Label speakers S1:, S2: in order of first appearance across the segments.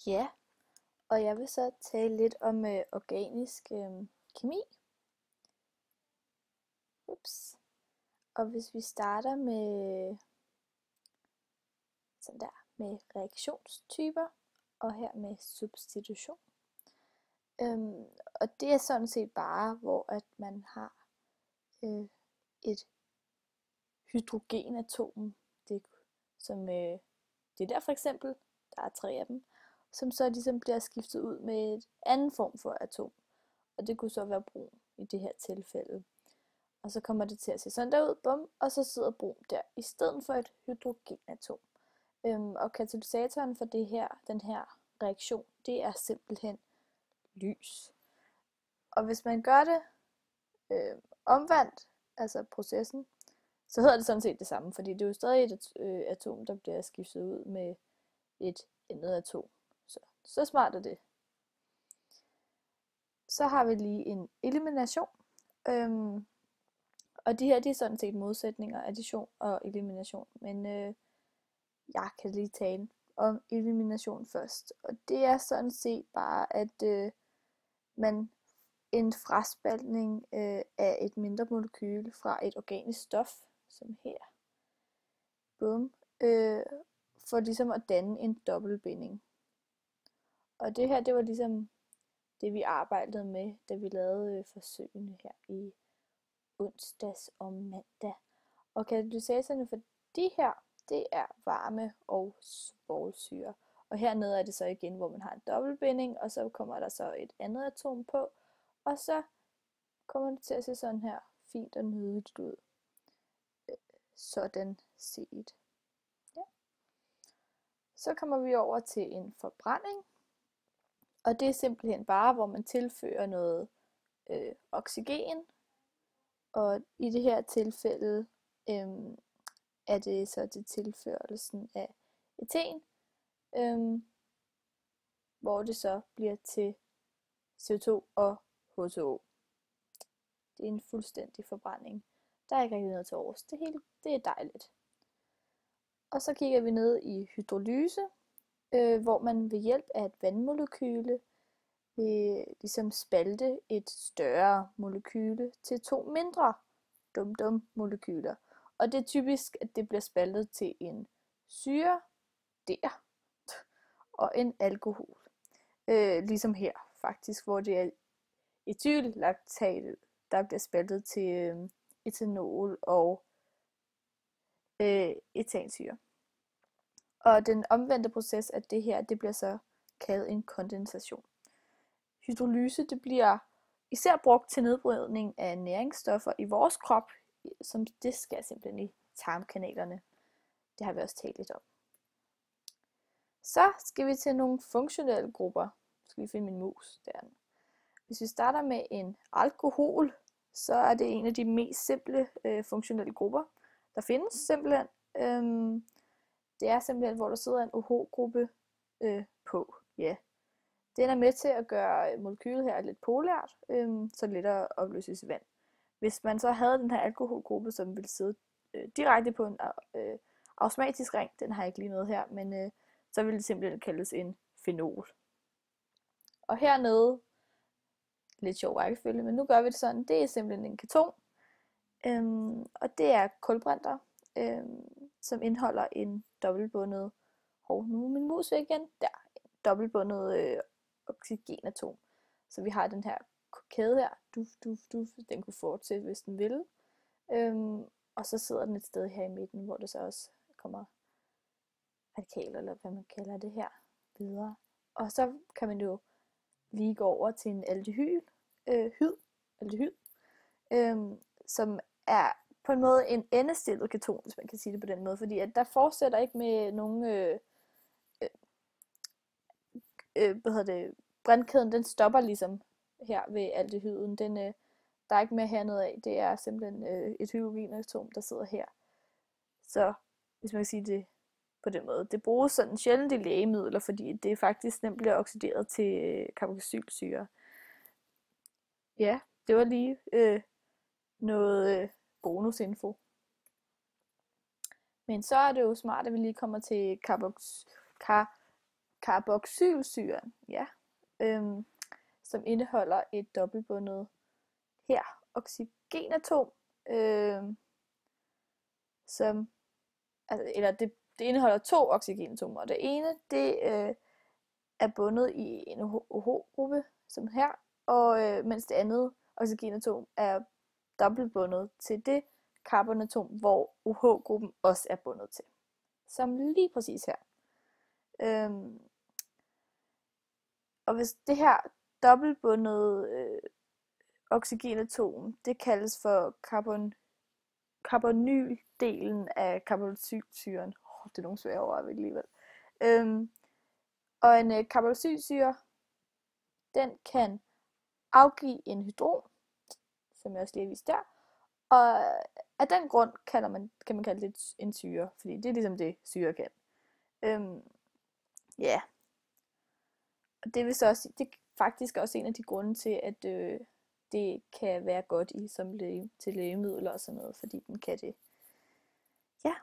S1: Ja, og jeg vil så tale lidt om organisk kemi. Ups. Og hvis vi starter med sådan der med reaktionstyper og her med substitution. Og det er sådan set bare, hvor at man har et hydrogenatom, som det der for eksempel, der er 3 af dem, som så ligesom bliver skiftet ud med et anden form for atom. Og det kunne så være brom i det her tilfælde. Og så kommer det til at se sådan der ud, bum, og så sidder brom der, i stedet for et hydrogenatom. Og katalysatoren for den her reaktion, det er simpelthen lys. Og hvis man gør det omvendt, altså processen, så hedder det sådan set det samme, fordi det er jo stadig et atom, der bliver skiftet ud med et andet atom. Så smart er det. Så har vi lige en elimination. Og de her, de er sådan set modsætninger, addition og elimination. Men jeg kan lige tale om elimination først. Og det er sådan set bare, at en fraspaltning af et mindre molekyle fra et organisk stof, som her, bum, for ligesom at danne en dobbeltbinding. Og det her, det var ligesom det, vi arbejdede med, da vi lavede forsøgene her i onsdags og mandag. Og katalysatorerne for de her, det er varme og svovlsyre. Og hernede er det så igen, hvor man har en dobbeltbinding, og så kommer der så et andet atom på, og så kommer det til at se sådan her fint og nydeligt ud. Sådan set. Ja. Så kommer vi over til en forbrænding, og det er simpelthen bare, hvor man tilfører noget oxygen, og i det her tilfælde er det så til tilførelsen af eten, hvor det så bliver til CO2 og H2O. Det er en fuldstændig forbrænding. Der er ikke rigtig noget til overs. Det er dejligt. Og så kigger vi ned i hydrolyse, hvor man ved hjælp af et vandmolekyle vil ligesom spalte et større molekyle til 2 mindre molekyler. Og det er typisk, at det bliver spaltet til en syre der og en alkohol. Ligesom her faktisk, hvor det er etyllaktat, der bliver spaltet til etanol og etansyre. Og den omvendte proces af det her, det bliver så kaldet en kondensation. Hydrolyse, det bliver især brugt til nedbrydning af næringsstoffer i vores krop, som det skal simpelthen i tarmkanalerne. Det har vi også talt lidt om. Så skal vi til nogle funktionelle grupper. Så skal vi finde min mus der. Hvis vi starter med en alkohol, så er det en af de mest simple funktionelle grupper, der findes simpelthen. Det er simpelthen, hvor der sidder en OH-gruppe på. Ja. Den er med til at gøre molekylet her lidt polært, så det lettere opløses i vand. Hvis man så havde den her alkoholgruppe, som ville sidde direkte på en aromatisk ring, den har jeg ikke lige noget her, men så ville det simpelthen kaldes en fenol. Og hernede, lidt sjov rækkefølge, men nu gør vi det sådan, det er simpelthen en keton, og det er kulbrinter, som indeholder en dobbeltbundet, nu er min mus væk igen, der, dobbeltbundet oxygenatom. Så vi har den her kæde her, den kunne fortsætte, hvis den ville. Og så sidder den et sted her i midten, hvor det så også kommer radikaler, eller hvad man kalder det her, videre. Og så kan man jo lige gå over til en aldehyd, som er på en måde en endestillet keton, hvis man kan sige det på den måde, fordi at der fortsætter ikke med nogen brændkæden, den stopper ligesom her ved aldehyden. Der er ikke mere hernede af. Det er simpelthen et hydrogenatom, der sidder her. Så hvis man kan sige det på den måde. Det bruges sådan sjældent i lægemidler, fordi det faktisk nemt bliver oxideret til carboxylsyre. Ja, det var lige noget bonusinfo. Men så er det jo smart, at vi lige kommer til carboxylsyren, ja, som indeholder et dobbeltbundet her oxygenatom, som, altså, eller det indeholder 2 oxygenatomer, og det ene, det er bundet i en OH-gruppe, som her, og mens det andet oxygenatom er dobbeltbundet til det carbonatom, hvor OH-gruppen også er bundet til. Som lige præcis her. Og hvis det her dobbeltbundede oxygenatom, det kaldes for carbonyldelen af carbonylsyren. Det er nogle svære ord alligevel. Og en carbonylsyre, den kan afgive en hydron, som jeg også lige har vist der. Og af den grund kan man kalde det en syre, fordi det er ligesom det, syre kan. Ja. Og det vil så også, det er faktisk også en af de grunde til, at det kan være godt i som til lægemidler og sådan noget, fordi den kan det. Ja.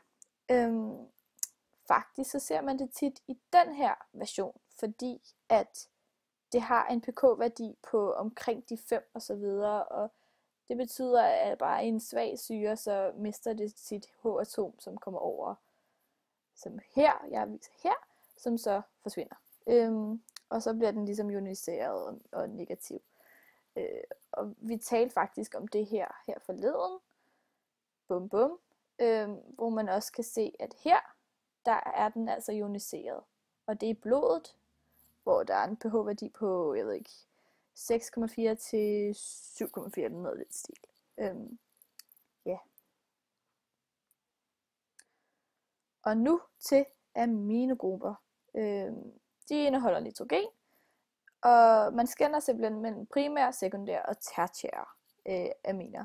S1: Faktisk så ser man det tit i den her version, fordi at det har en pK-værdi på omkring de 5 og så videre, og det betyder, at bare en svag syre, så mister det sit H-atom, som kommer over, som her, jeg viser her, som så forsvinder. Og så bliver den ligesom ioniseret og negativ. Og vi talte faktisk om det her forleden, bum bum, hvor man også kan se, at her, der er den altså ioniseret. Og det er i blodet, hvor der er en pH-værdi på, jeg ved ikke, 6,4 til 7,4 eller noget lidt stil. Ja. Og nu til aminogrupper. De indeholder nitrogen, og man skelner simpelthen mellem primære, sekundære og tertiære aminer.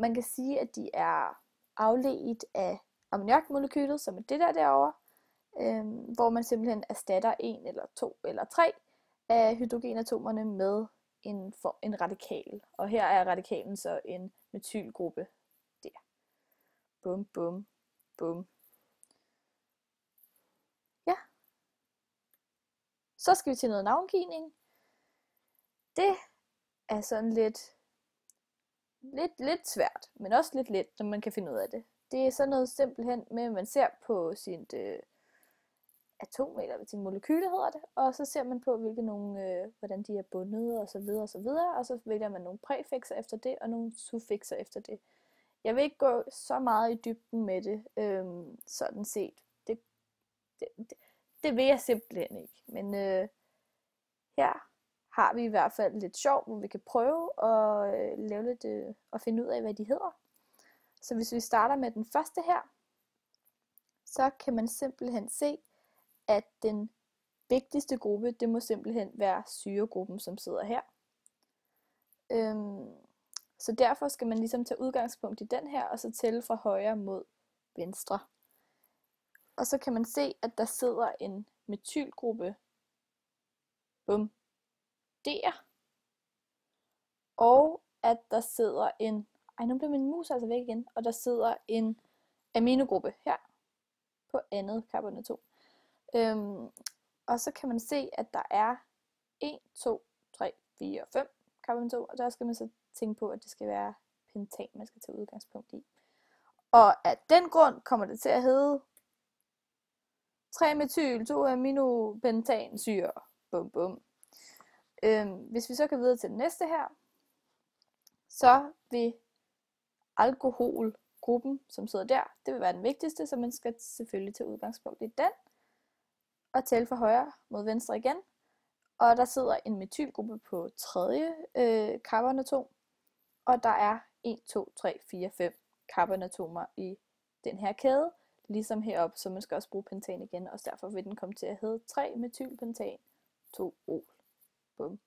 S1: Man kan sige, at de er afledt af ammoniakmolekylet, som er det der derovre, hvor man simpelthen erstatter 1 eller 2 eller 3 af hydrogenatomerne med en radikal. Og her er radikalen så en metylgruppe der. Bum, bum, bum. Ja. Så skal vi til noget navngivning. Det er sådan lidt svært, men også lidt let, når man kan finde ud af det. Det er sådan noget simpelthen med, at man ser på sit atom, eller sin molekyler hedder det, og så ser man på, hvordan de er bundet, og så videre, og så videre, og så vælger man nogle præfikser efter det, og nogle suffikser efter det. Jeg vil ikke gå så meget i dybden med det, sådan set. Det vil jeg simpelthen ikke, men her har vi i hvert fald lidt sjov, hvor vi kan prøve at lave lidt og finde ud af, hvad de hedder. Så hvis vi starter med den første her, så kan man simpelthen se, at den vigtigste gruppe, det må simpelthen være syregruppen, som sidder her. Så derfor skal man ligesom tage udgangspunkt i den her, og så tælle fra højre mod venstre. Og så kan man se, at der sidder en metylgruppe, bum, der, og at der sidder en, nu bliver min mus altså væk igen, og der sidder en aminogruppe her, på andet carbonatom. Og så kan man se, at der er 1, 2, 3, 4 og 5 carbonatomer, og der skal man så tænke på, at det skal være pentan, man skal tage udgangspunkt i. Og af den grund kommer det til at hedde 3-metyl, 2-aminopentansyre, bum bum. Hvis vi så kan videre til den næste her, så vil alkoholgruppen, som sidder der, det vil være den vigtigste, så man skal selvfølgelig tage udgangspunkt i den, og tælle fra højre mod venstre igen. Og der sidder en metylgruppe på tredje carbonatom, og der er 1, 2, 3, 4, 5 carbonatomer i den her kæde, ligesom heroppe, så man skal også bruge pentan igen, og derfor vil den komme til at hedde 3-metylpentan 2-ol. Bum.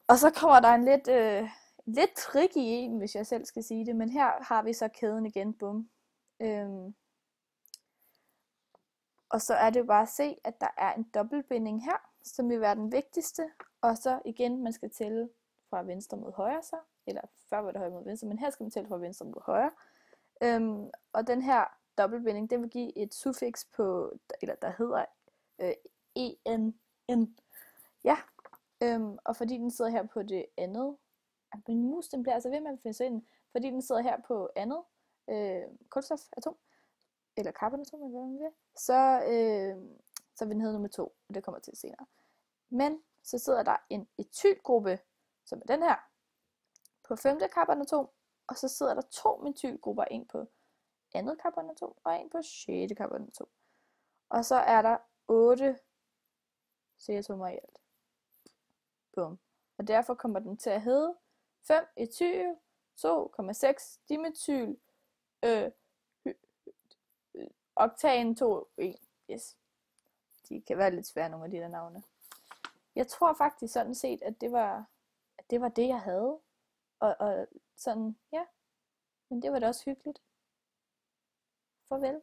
S1: Og så kommer der en lidt tricky en, hvis jeg selv skal sige det, men her har vi så kæden igen, bum. Og så er det jo bare at se, at der er en dobbeltbinding her, som vil være den vigtigste, og så igen, man skal tælle fra venstre mod højre så, eller før var det højre mod venstre, men her skal man tælle fra venstre mod højre. Og den her dobbeltbinding, det vil give et suffiks på, eller der hedder en. Ja, og fordi den sidder her på det andet, min mus den bliver altså ved med at finde sig ind, fordi den sidder her på andet kulstofatom, eller carbonatom, eller hvad man vil, så vil den hedde nummer 2, og det kommer til senere. Men så sidder der en etylgruppe, som er den her, på 5. carbonatom, og så sidder der 2 metylgrupper, en på 2. carbonatom og en på 6. carbonatom. Og så er der 8 C-atomer i alt. Bum. Og derfor kommer den til at hedde 5 etyl, 2,6 dimetyl, oktan 2, 1. Yes. De kan være lidt svære, nogle af de der navne. Jeg tror faktisk sådan set, at det var det, jeg havde. Og sådan, ja. Men det var da også hyggeligt. Farvel.